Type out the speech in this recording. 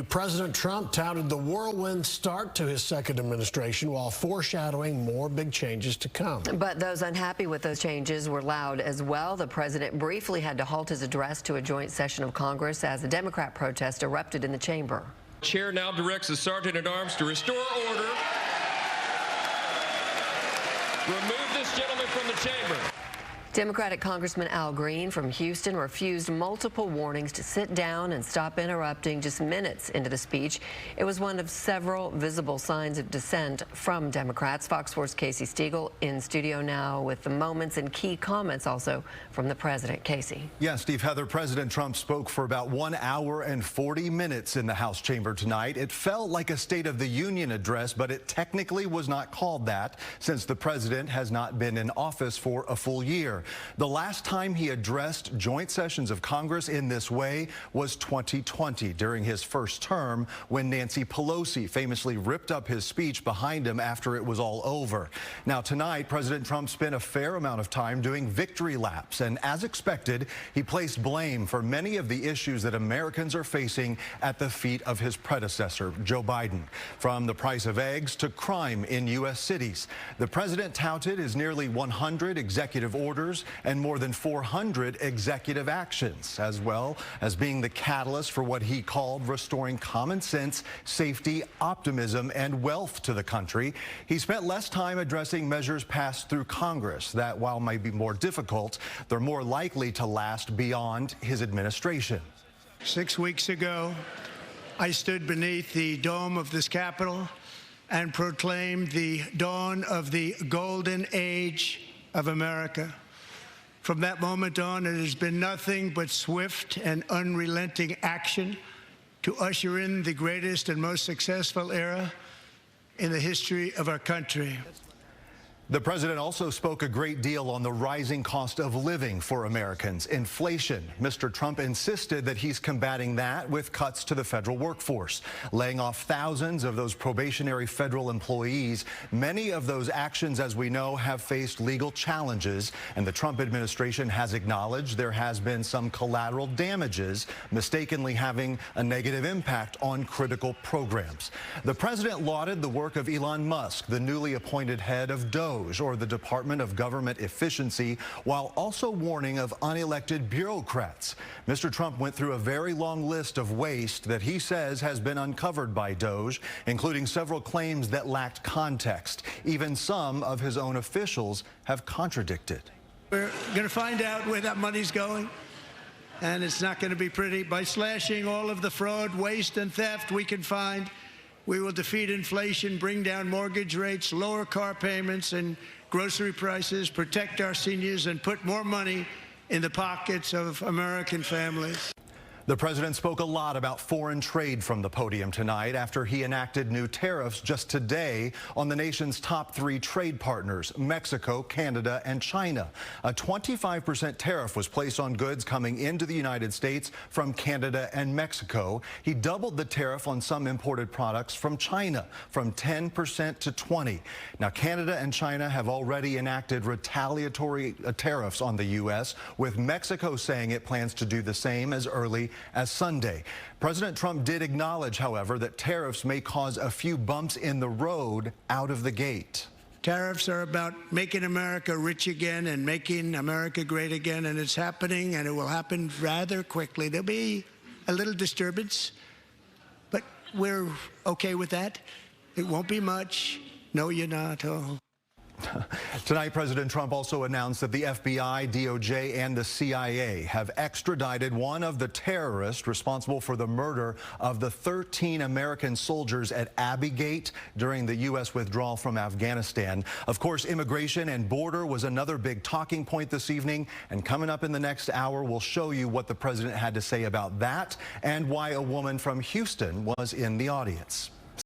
President Trump touted the whirlwind start to his second administration while foreshadowing more big changes to come. But those unhappy with those changes were loud as well. The president briefly had to halt his address to a joint session of Congress as a Democrat protest erupted in the chamber. The chair now directs the sergeant-at-arms to restore order. Remove this gentleman from the chamber. Democratic Congressman Al Green from Houston refused multiple warnings to sit down and stop interrupting just minutes into the speech. It was one of several visible signs of dissent from Democrats. Fox 4's Casey Stiegel in studio now with the moments and key comments also from the president. Casey. Yeah, Steve, Heather, President Trump spoke for about 1 hour and 40 minutes in the House chamber tonight. It felt like a State of the Union address, but it technically was not called that since the president has not been in office for a full year. The last time he addressed joint sessions of Congress in this way was 2020 during his first term when Nancy Pelosi famously ripped up his speech behind him after it was all over. Now tonight, President Trump spent a fair amount of time doing victory laps, and as expected, he placed blame for many of the issues that Americans are facing at the feet of his predecessor, Joe Biden. From the price of eggs to crime in U.S. cities. The president touted his nearly 100 executive orders and more than 400 executive actions, as well as being the catalyst for what he called restoring common sense, safety, optimism, and wealth to the country. He spent less time addressing measures passed through Congress that, while might be more difficult, they're more likely to last beyond his administration. 6 weeks ago, I stood beneath the dome of this Capitol and proclaimed the dawn of the golden age of America. From that moment on, it has been nothing but swift and unrelenting action to usher in the greatest and most successful era in the history of our country. The president also spoke a great deal on the rising cost of living for Americans, inflation. Mr. Trump insisted that he's combating that with cuts to the federal workforce, laying off thousands of those probationary federal employees. Many of those actions, as we know, have faced legal challenges, and the Trump administration has acknowledged there has been some collateral damages, mistakenly having a negative impact on critical programs. The president lauded the work of Elon Musk, the newly appointed head of DOE, or the Department of Government Efficiency, while also warning of unelected bureaucrats. Mr. Trump went through a very long list of waste that he says has been uncovered by DOGE, including several claims that lacked context. Even some of his own officials have contradicted. We're going to find out where that money's going, and it's not going to be pretty. By slashing all of the fraud, waste, and theft we can find, we will defeat inflation, bring down mortgage rates, lower car payments and grocery prices, protect our seniors, and put more money in the pockets of American families. The president spoke a lot about foreign trade from the podium tonight after he enacted new tariffs just today on the nation's top 3 trade partners, Mexico, Canada, and China. A 25% tariff was placed on goods coming into the United States from Canada and Mexico. He doubled the tariff on some imported products from China from 10% to 20%. Now, Canada and China have already enacted retaliatory tariffs on the U.S., with Mexico saying it plans to do the same as early as Sunday. President Trump did acknowledge, however, that tariffs may cause a few bumps in the road out of the gate. Tariffs are about making America rich again and making America great again, and it's happening, and it will happen rather quickly. There'll be a little disturbance, but we're okay with that. It won't be much. No, you're not. Oh. Tonight, President Trump also announced that the FBI, DOJ, and the CIA have extradited one of the terrorists responsible for the murder of the 13 American soldiers at Abbey Gate during the U.S. withdrawal from Afghanistan. Of course, immigration and border was another big talking point this evening, and coming up in the next hour, we'll show you what the president had to say about that and why a woman from Houston was in the audience.